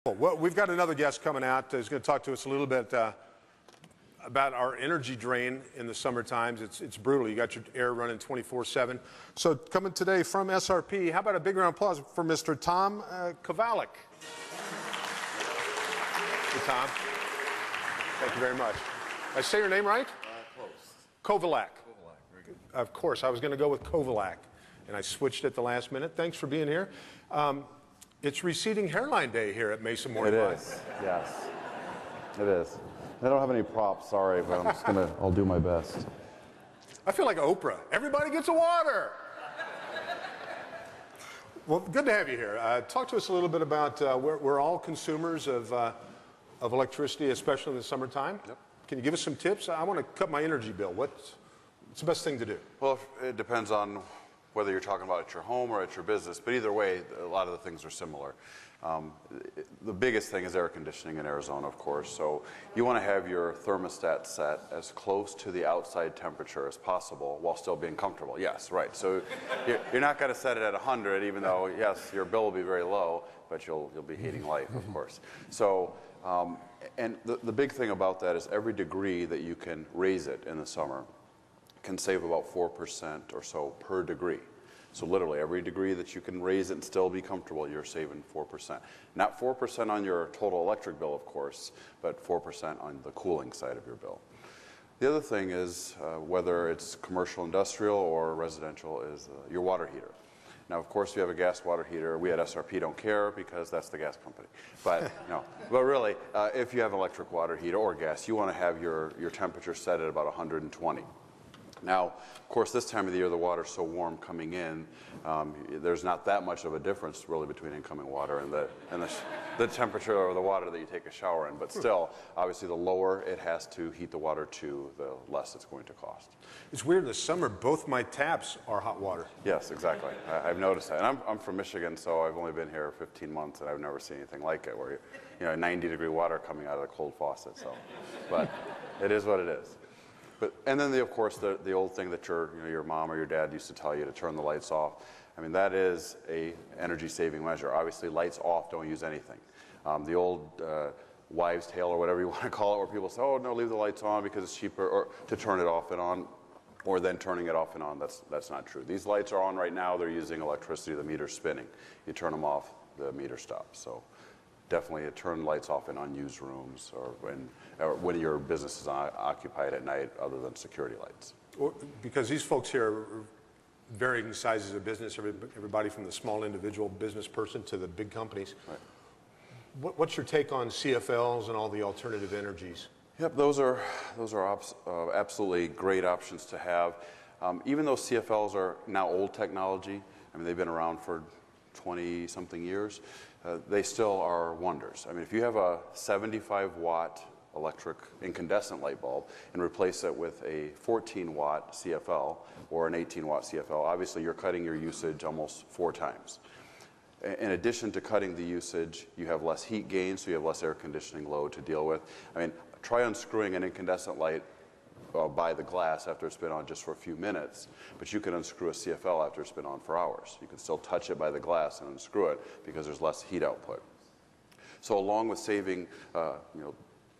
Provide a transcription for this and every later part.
Well, we've got another guest coming out who's going to talk to us a little bit about our energy drain in the summer times. It's brutal. You got your air running 24/7. So coming today from SRP, how about a big round of applause for Mr. Tom Kovalak? Hey, Tom. Thank you very much. Did I say your name right? Close. Kovalak. Very good. Of course, I was going to go with Kovalak, and I switched at the last minute. Thanks for being here. It's Receding Hairline Day here at Mesa Morning. It is, yes. It is. I don't have any props, sorry, but I'll do my best. I feel like Oprah. Everybody gets a water. Well, good to have you here. Talk to us a little bit about, we're all consumers of electricity, especially in the summertime. Yep. Can you give us some tips? I want to cut my energy bill. What's the best thing to do? Well, it depends on whether you're talking about at your home or at your business, but either way, a lot of the things are similar. The biggest thing is air conditioning in Arizona, of course, so you want to have your thermostat set as close to the outside temperature as possible while still being comfortable. Yes, right. So you're not going to set it at 100, even though, yes, your bill will be very low, but you'll be hating life, of course. So, and the big thing about that is every degree that you can raise it in the summer can save about 4% or so per degree. So literally every degree that you can raise it and still be comfortable, you're saving 4%. Not 4% on your total electric bill, of course, but 4% on the cooling side of your bill. The other thing is, whether it's commercial, industrial, or residential, is your water heater. Now, of course, if you have a gas water heater, we at SRP don't care because that's the gas company. But no, but really, if you have an electric water heater or gas, you want to have your temperature set at about 120. Now, of course, this time of the year, the water's so warm coming in, there's not that much of a difference really between incoming water and the temperature of the water that you take a shower in. But still, obviously, the lower it has to heat the water to, the less it's going to cost. It's weird, in the summer, both my taps are hot water. Yes, exactly. I've noticed that. And I'm from Michigan, so I've only been here 15 months, and I've never seen anything like it, where, 90-degree water coming out of the cold faucet. So, but it is what it is. And then, of course, the old thing that your mom or your dad used to tell you to turn the lights off. I mean, that is a energy-saving measure. Obviously, lights off, don't use anything. The old wives' tale, or whatever you want to call it, where people say, oh, no, leave the lights on because it's cheaper, or to turn it off and on, or then turning it off and on. That's not true. These lights are on right now. They're using electricity. The meter's spinning. You turn them off, the meter stops. So definitely turn lights off in unused rooms or when your business is occupied at night, other than security lights. Because these folks here are varying sizes of business, everybody from the small individual business person to the big companies. Right. What's your take on Cfls and all the alternative energies? Yep, those are absolutely great options to have. Even though Cfls are now old technology, I mean, they've been around for 20-something years, they still are wonders. I mean, if you have a 75-watt electric incandescent light bulb and replace it with a 14-watt CFL or an 18-watt CFL, obviously you're cutting your usage almost 4 times. In addition to cutting the usage, you have less heat gain, so you have less air conditioning load to deal with. I mean, try unscrewing an incandescent light by the glass after it's been on just for a few minutes, but you can unscrew a CFL after it's been on for hours. You can still touch it by the glass and unscrew it because there's less heat output. So along with saving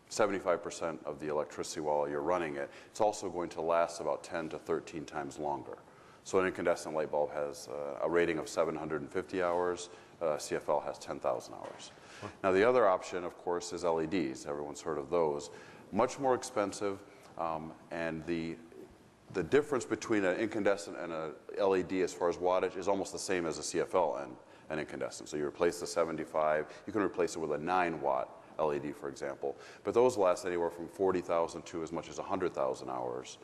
75% of the electricity while you're running it, it's also going to last about 10 to 13 times longer. So an incandescent light bulb has a rating of 750 hours, CFL has 10,000 hours. Now the other option, of course, is LEDs. Everyone's heard of those. Much more expensive, and the difference between an incandescent and a LED as far as wattage is almost the same as a CFL and an incandescent. So you replace the 75, you can replace it with a 9-watt LED, for example. But those last anywhere from 40,000 to as much as 100,000 hours.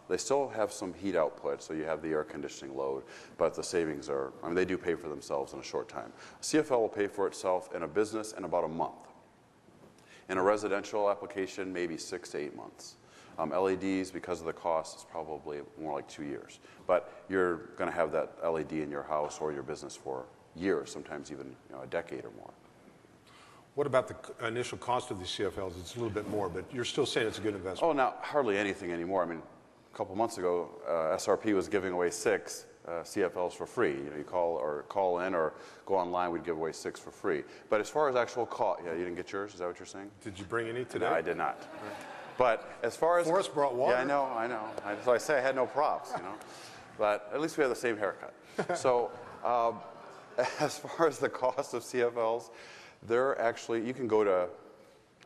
They still have some heat output, so you have the air conditioning load, but the savings are, I mean, they do pay for themselves in a short time. CFL will pay for itself in a business in about a month. In a residential application, maybe 6 to 8 months. LEDs, because of the cost, is probably more like 2 years. But you're going to have that LED in your house or your business for years, sometimes even a decade or more. What about the initial cost of these CFLs? It's a little bit more, but you're still saying it's a good investment. Oh, now, hardly anything anymore. I mean, a couple months ago, SRP was giving away 6 CFLs for free. You know, you call in or go online, we'd give away 6 for free. But as far as actual cost, yeah, you didn't get yours? Is that what you're saying? Did you bring any today? No, I did not. But as far as... Forrest brought water. Yeah, I know. So I say I had no props, you know. But at least we have the same haircut. So as far as the cost of CFLs, they're actually, you can go to,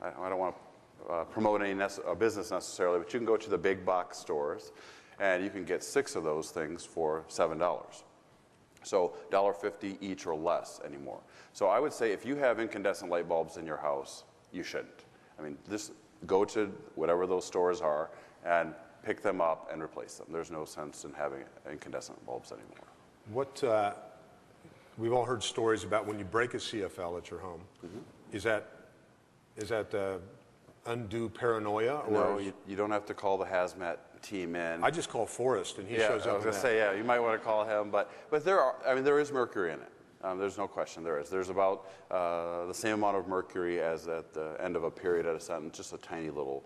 I don't want to promote any business necessarily, but you can go to the big box stores and you can get 6 of those things for $7. So $1.50 each or less anymore. So I would say if you have incandescent light bulbs in your house, you shouldn't. I mean, just go to whatever those stores are and pick them up and replace them. There's no sense in having incandescent bulbs anymore. What, we've all heard stories about when you break a CFL at your home. Is that undue paranoia? Or No, you don't have to call the hazmat team in. I just call Forrest and he shows up. I was going to say, yeah, you might want to call him, but there is mercury in it. There's no question there is. There's about the same amount of mercury as at the end of a period at a sentence, just a tiny little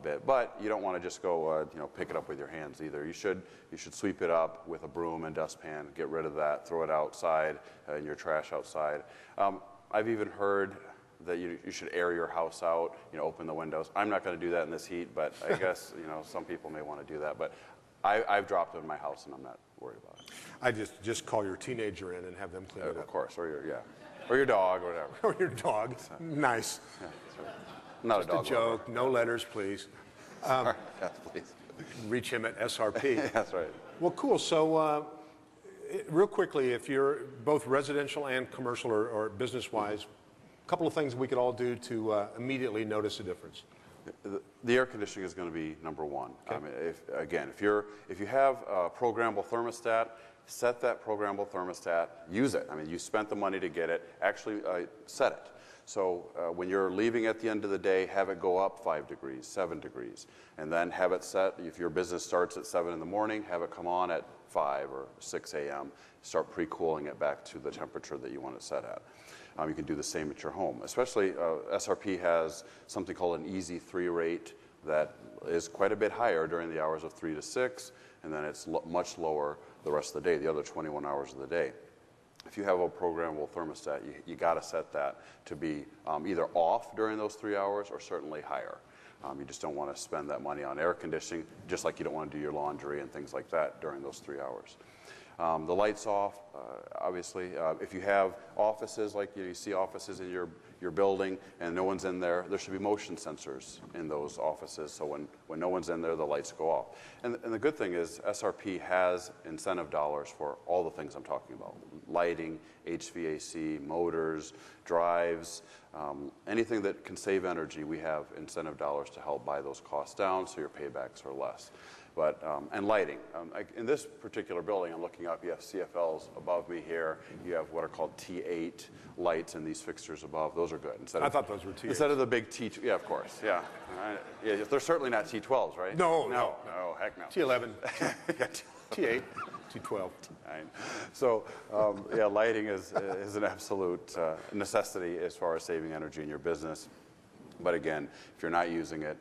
bit. But you don't want to just go, pick it up with your hands either. You should sweep it up with a broom and dustpan, get rid of that, throw it outside in your trash outside. I've even heard that you should air your house out, open the windows. I'm not going to do that in this heat, but I guess some people may want to do that. But I've dropped it in my house, and I'm not worried about it. I just call your teenager in and have them clean it up. Of course, or your dog, or whatever. Or your dog. Nice. Yeah, that's right. Not Just a dog. a joke. Lover. No letters, please. Yes, please. Reach him at SRP. That's right. Well, cool. So, real quickly, if you're both residential and commercial or business-wise, a couple of things we could all do to immediately notice a difference. The air conditioning is going to be number one. Okay. I mean, if you have a programmable thermostat, set that programmable thermostat. Use it. I mean, you spent the money to get it. Actually, set it. So when you're leaving at the end of the day, have it go up 5 degrees, 7 degrees, and then have it set. If your business starts at 7 in the morning, have it come on at 5 or 6 a.m. Start pre-cooling it back to the temperature that you want it set at. You can do the same at your home. Especially SRP has something called an Easy 3 rate that is quite a bit higher during the hours of 3 to 6, and then it's much lower the rest of the day, the other 21 hours of the day. If you have a programmable thermostat, you got to set that to be either off during those 3 hours or certainly higher. You just don't want to spend that money on air conditioning, just like you don't want to do your laundry and things like that during those 3 hours. The lights off, obviously. If you have offices, like you see offices in your building and no one's in there, there should be motion sensors in those offices. So when no one's in there, the lights go off. And the good thing is SRP has incentive dollars for all the things I'm talking about. Lighting, HVAC, motors, drives, anything that can save energy, we have incentive dollars to help buy those costs down so your paybacks are less. But, and lighting. In this particular building, I'm looking up, you have CFLs above me here. You have what are called T8 lights in these fixtures above. Those are good. I thought those were T8s. Instead of the big T2, yeah, of course, yeah. Yeah, they're certainly not T12s, right? No, heck no. T11, T8, T12. So, yeah, lighting is an absolute necessity as far as saving energy in your business. But again, if you're not using it,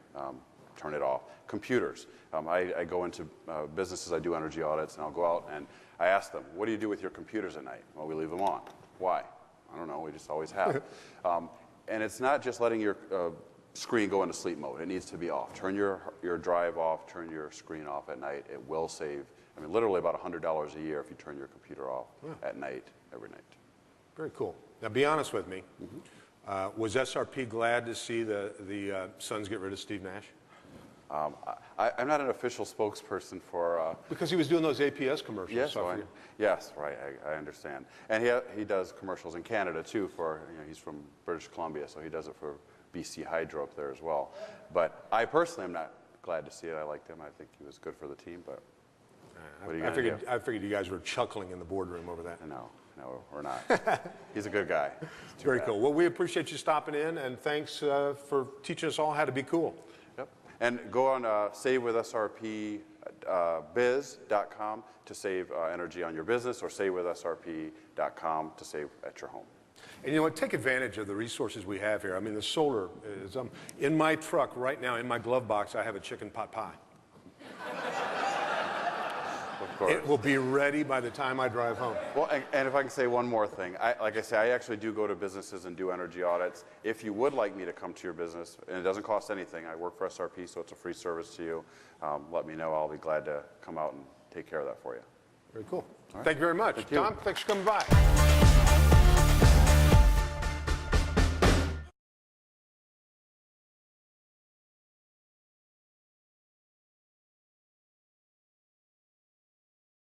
turn it off. Computers. I go into businesses, I do energy audits, and I'll go out and I ask them, what do you do with your computers at night? Well, we leave them on. Why? I don't know, we just always have. And it's not just letting your screen go into sleep mode. It needs to be off. Turn your drive off, turn your screen off at night. It will save, literally about $100 a year if you turn your computer off at night, every night. Very cool. Now, be honest with me. Was SRP glad to see the Suns get rid of Steve Nash? I'm not an official spokesperson for... because he was doing those APS commercials. Yes, yes, right, I understand. And he does commercials in Canada, too, for, he's from British Columbia, so he does it for BC Hydro up there as well. But I personally am not glad to see it. I liked him. I think he was good for the team, but what are you going to do? I figured you guys were chuckling in the boardroom over that. No, we're not. He's a good guy. Very cool. Well, we appreciate you stopping in, and thanks for teaching us all how to be cool. And go on savewithsrpbiz.com to save energy on your business, or savewithsrp.com to save at your home. And you know what? Take advantage of the resources we have here. The solar is in my truck right now. In my glove box, I have a chicken pot pie. Of course. It will be ready by the time I drive home. Well, and if I can say one more thing, like I say, I actually do go to businesses and do energy audits. If you would like me to come to your business, and it doesn't cost anything, I work for SRP, so it's a free service to you. Let me know. I'll be glad to come out and take care of that for you. Very cool. Thank you very much. Thank you. Tom, thanks for coming by.